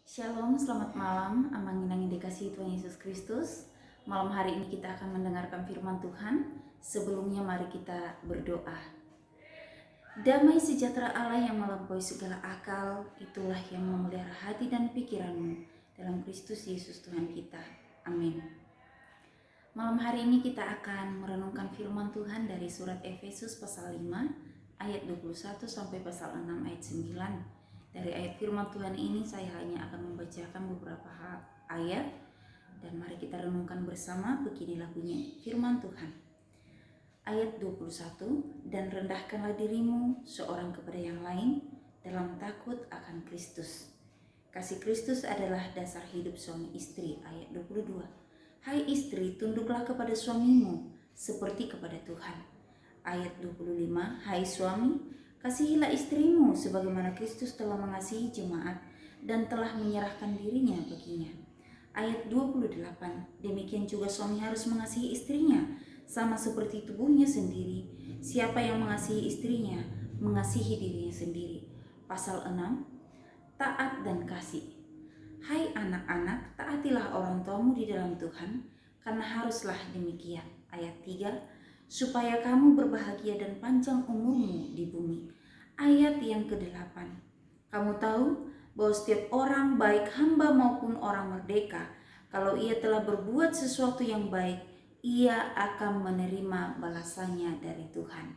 Shalom, selamat malam, amang-inang yang dikasihi Tuhan Yesus Kristus. Malam hari ini kita akan mendengarkan firman Tuhan. Sebelumnya mari kita berdoa. Damai sejahtera Allah yang melampaui segala akal, itulah yang memelihara hati dan pikiranmu dalam Kristus Yesus Tuhan kita. Amin. Malam hari ini kita akan merenungkan firman Tuhan dari surat Efesus pasal 5 ayat 21 sampai pasal 6 ayat 9. Dari ayat firman Tuhan ini saya hanya akan membacakan beberapa ayat dan mari kita renungkan bersama. Beginilah bunyi firman Tuhan. Ayat 21, dan rendahkanlah dirimu seorang kepada yang lain dalam takut akan Kristus. Kasih Kristus adalah dasar hidup suami istri. Ayat 22, hai istri, tunduklah kepada suamimu seperti kepada Tuhan. Ayat 25, hai suami, kasihilah istrimu sebagaimana Kristus telah mengasihi jemaat dan telah menyerahkan dirinya baginya. Ayat 28, demikian juga suami harus mengasihi istrinya sama seperti tubuhnya sendiri. Siapa yang mengasihi istrinya, mengasihi dirinya sendiri. Pasal 6, taat dan kasih. Hai anak-anak, taatilah orang tuamu di dalam Tuhan, karena haruslah demikian. Ayat 3, supaya kamu berbahagia dan panjang umurmu di bumi. Ayat yang ke-8, kamu tahu bahwa setiap orang, baik hamba maupun orang merdeka, kalau ia telah berbuat sesuatu yang baik, ia akan menerima balasannya dari Tuhan.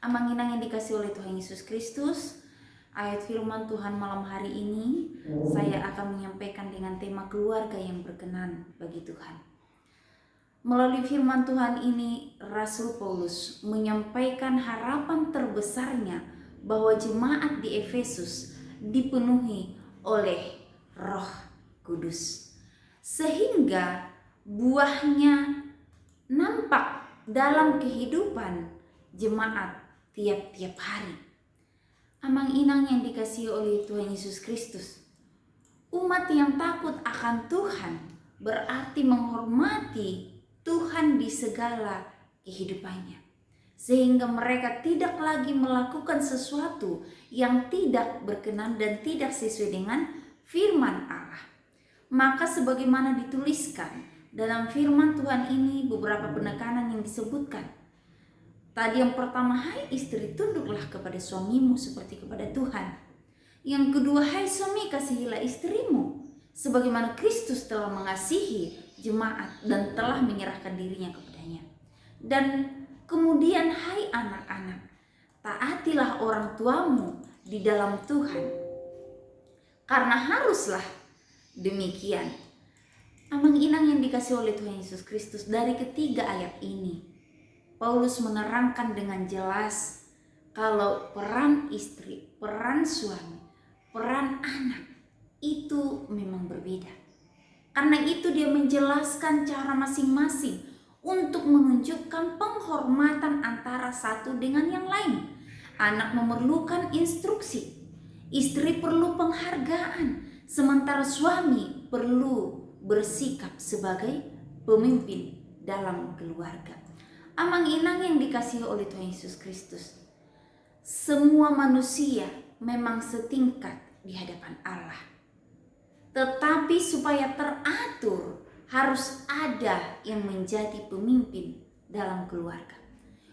Amang-inang yang dikasihi oleh Tuhan Yesus Kristus, ayat firman Tuhan malam hari ini saya akan menyampaikan dengan tema keluarga yang berkenan bagi Tuhan. Melalui firman Tuhan ini, Rasul Paulus menyampaikan harapan terbesarnya bahwa jemaat di Efesus dipenuhi oleh Roh Kudus, sehingga buahnya nampak dalam kehidupan jemaat tiap-tiap hari. Amang-inang yang dikasihi oleh Tuhan Yesus Kristus, umat yang takut akan Tuhan berarti menghormati Tuhan di segala kehidupannya, sehingga mereka tidak lagi melakukan sesuatu yang tidak berkenan dan tidak sesuai dengan firman Allah. Maka sebagaimana dituliskan dalam firman Tuhan ini, beberapa penekanan yang disebutkan. Tadi yang pertama, hai istri, tunduklah kepada suamimu seperti kepada Tuhan. Yang kedua, hai suami, kasihilah istrimu sebagaimana Kristus telah mengasihi jemaat dan telah menyerahkan dirinya kepadanya. Dan kemudian, hai anak-anak, taatilah orang tuamu di dalam Tuhan, karena haruslah demikian. Amang-inang yang dikasihi oleh Tuhan Yesus Kristus, dari ketiga ayat ini Paulus menerangkan dengan jelas kalau peran istri, peran suami, peran anak itu memang berbeda. Karena itu dia menjelaskan cara masing-masing untuk menunjukkan penghormatan antara satu dengan yang lain. Anak memerlukan instruksi, istri perlu penghargaan, sementara suami perlu bersikap sebagai pemimpin dalam keluarga. Amang-inang yang dikasihi oleh Tuhan Yesus Kristus, semua manusia memang setingkat di hadapan Allah. Tetapi supaya teratur, harus ada yang menjadi pemimpin dalam keluarga.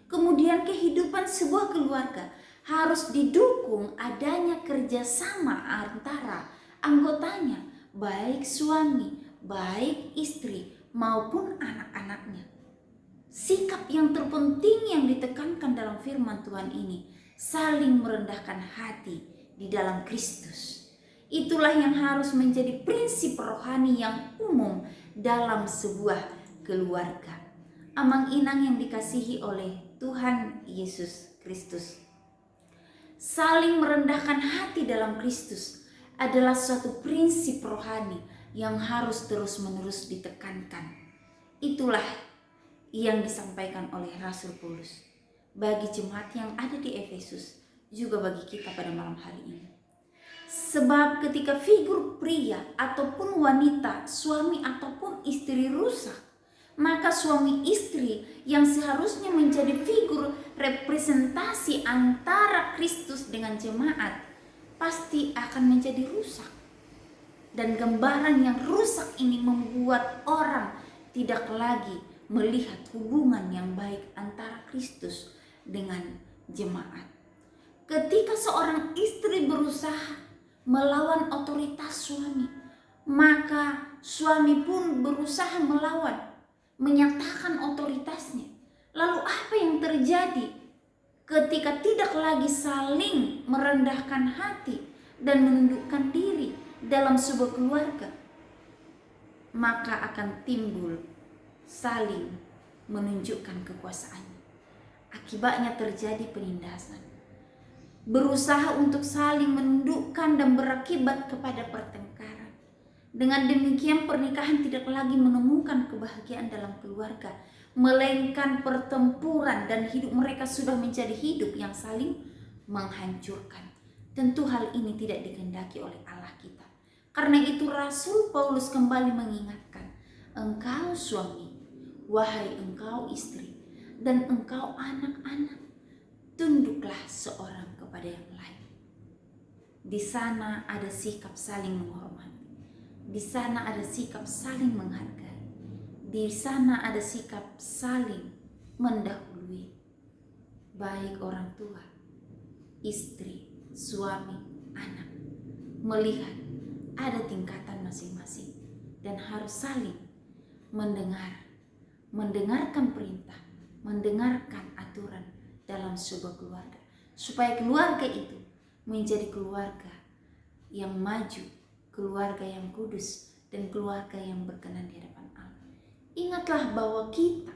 Kemudian kehidupan sebuah keluarga harus didukung adanya kerjasama antara anggotanya, baik suami, baik istri, maupun anak-anaknya. Sikap yang terpenting yang ditekankan dalam firman Tuhan ini, saling merendahkan hati di dalam Kristus. Itulah yang harus menjadi prinsip rohani yang umum dalam sebuah keluarga. Amang-inang yang dikasihi oleh Tuhan Yesus Kristus, saling merendahkan hati dalam Kristus adalah suatu prinsip rohani yang harus terus-menerus ditekankan. Itulah yang disampaikan oleh Rasul Paulus bagi jemaat yang ada di Efesus, juga bagi kita pada malam hari ini. Sebab ketika figur pria ataupun wanita, suami ataupun istri rusak, maka suami istri yang seharusnya menjadi figur representasi antara Kristus dengan jemaat pasti akan menjadi rusak. Dan gambaran yang rusak ini membuat orang tidak lagi melihat hubungan yang baik antara Kristus dengan jemaat. Ketika seorang istri berusaha melawan otoritas suami, maka suami pun berusaha melawan, menyatakan otoritasnya. Lalu apa yang terjadi ketika tidak lagi saling merendahkan hati dan menundukkan diri dalam sebuah keluarga? Maka akan timbul saling menunjukkan kekuasaannya. Akibatnya terjadi penindasan, berusaha untuk saling menundukkan dan berakibat kepada pertengkaran. Dengan demikian pernikahan tidak lagi menemukan kebahagiaan dalam keluarga, melainkan pertempuran, dan hidup mereka sudah menjadi hidup yang saling menghancurkan. Tentu hal ini tidak dikehendaki oleh Allah kita. Karena itu Rasul Paulus kembali mengingatkan, engkau suami, wahai engkau istri, dan engkau anak-anak, tunduklah seorang kepada yang lain. Di sana ada sikap saling menghormati. Di sana ada sikap saling menghargai. Di sana ada sikap saling mendahului. Baik orang tua, istri, suami, anak, melihat ada tingkatan masing-masing dan harus saling mendengarkan perintah, mendengarkan aturan dalam sebuah keluarga, supaya keluarga itu menjadi keluarga yang maju, keluarga yang kudus, dan keluarga yang berkenan di hadapan Allah. Ingatlah bahwa kita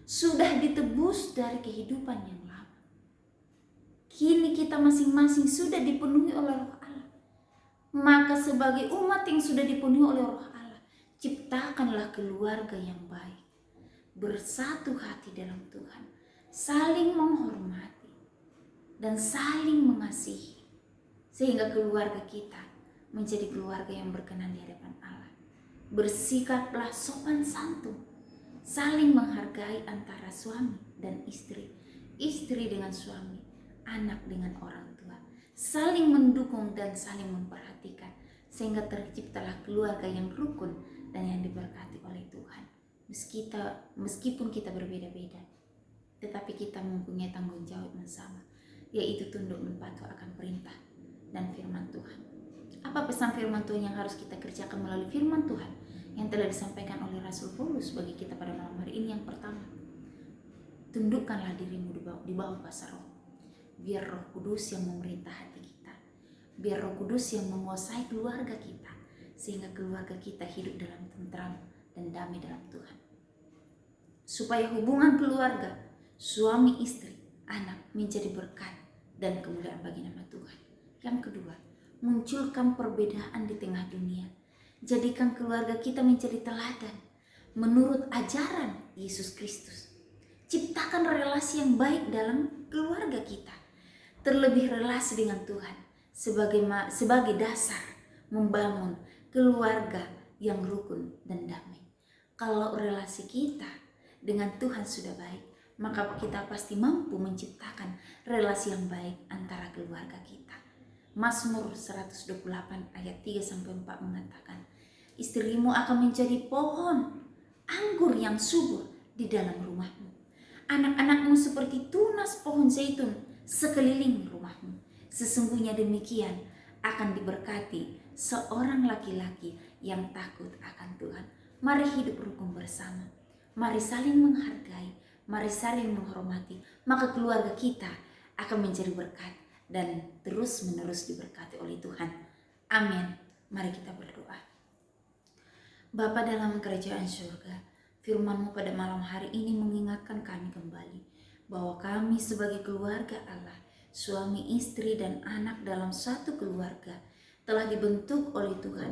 sudah ditebus dari kehidupan yang lama. Kini kita masing-masing sudah dipenuhi oleh Roh Allah. Maka sebagai umat yang sudah dipenuhi oleh Roh Allah, ciptakanlah keluarga yang baik, bersatu hati dalam Tuhan, saling menghormati dan saling mengasihi, sehingga keluarga kita menjadi keluarga yang berkenan di hadapan Allah. Bersikaplah sopan santun, saling menghargai antara suami dan istri, istri dengan suami, anak dengan orang tua, saling mendukung dan saling memperhatikan, sehingga terciptalah keluarga yang rukun dan yang diberkati oleh Tuhan. Meskipun kita berbeda-beda, tetapi kita mempunyai tanggung jawab yang sama, yaitu tunduk dan patuh akan perintah dan firman Tuhan. Apa pesan firman Tuhan yang harus kita kerjakan melalui firman Tuhan yang telah disampaikan oleh Rasul Paulus bagi kita pada malam hari ini? Yang pertama, tundukkanlah dirimu di bawah kuasa Roh, biar Roh Kudus yang memerintah hati kita, biar Roh Kudus yang menguasai keluarga kita, sehingga keluarga kita hidup dalam tentram dan damai dalam Tuhan. Supaya hubungan keluarga, suami istri, anak menjadi berkat dan kemuliaan bagi nama Tuhan. Yang kedua, munculkan perbedaan di tengah dunia. Jadikan keluarga kita menjadi teladan menurut ajaran Yesus Kristus. Ciptakan relasi yang baik dalam keluarga kita, terlebih relasi dengan Tuhan sebagai dasar membangun keluarga yang rukun dan damai. Kalau relasi kita dengan Tuhan sudah baik, maka kita pasti mampu menciptakan relasi yang baik antara keluarga kita. Mazmur 128 ayat 3-4 mengatakan, istrimu akan menjadi pohon anggur yang subur di dalam rumahmu. Anak-anakmu seperti tunas pohon zaitun sekeliling rumahmu. Sesungguhnya demikian akan diberkati seorang laki-laki yang takut akan Tuhan. Mari hidup rukun bersama. Mari saling menghargai. Mari saling menghormati. Maka keluarga kita akan menjadi berkat dan terus-menerus diberkati oleh Tuhan. Amin. Mari kita berdoa. Bapa dalam kerajaan surga, firman-Mu pada malam hari ini mengingatkan kami kembali bahwa kami sebagai keluarga Allah, suami, istri, dan anak dalam satu keluarga telah dibentuk oleh Tuhan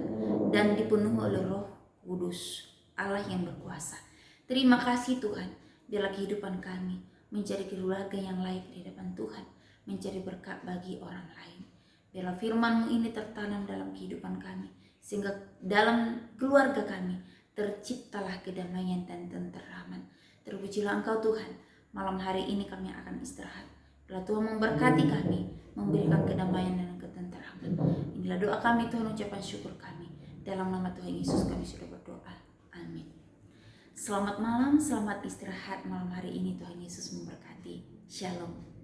dan dipenuhi oleh Roh Kudus, Allah yang berkuasa. Terima kasih Tuhan, biarlah kehidupan kami menjadi keluarga yang layak di hadapan Tuhan, menjadi berkat bagi orang lain. Biarlah firman-Mu ini tertanam dalam kehidupan kami, sehingga dalam keluarga kami terciptalah kedamaian dan tenteraman. Terpujilah Engkau Tuhan, malam hari ini kami akan istirahat. Biarlah Tuhan memberkati kami, memberikan kedamaian dan ketenteraman. Inilah doa kami Tuhan, ucapan syukur kami. Dalam nama Tuhan Yesus kami sudah berdoa. Amin. Selamat malam, selamat istirahat malam hari ini. Tuhan Yesus memberkati. Shalom.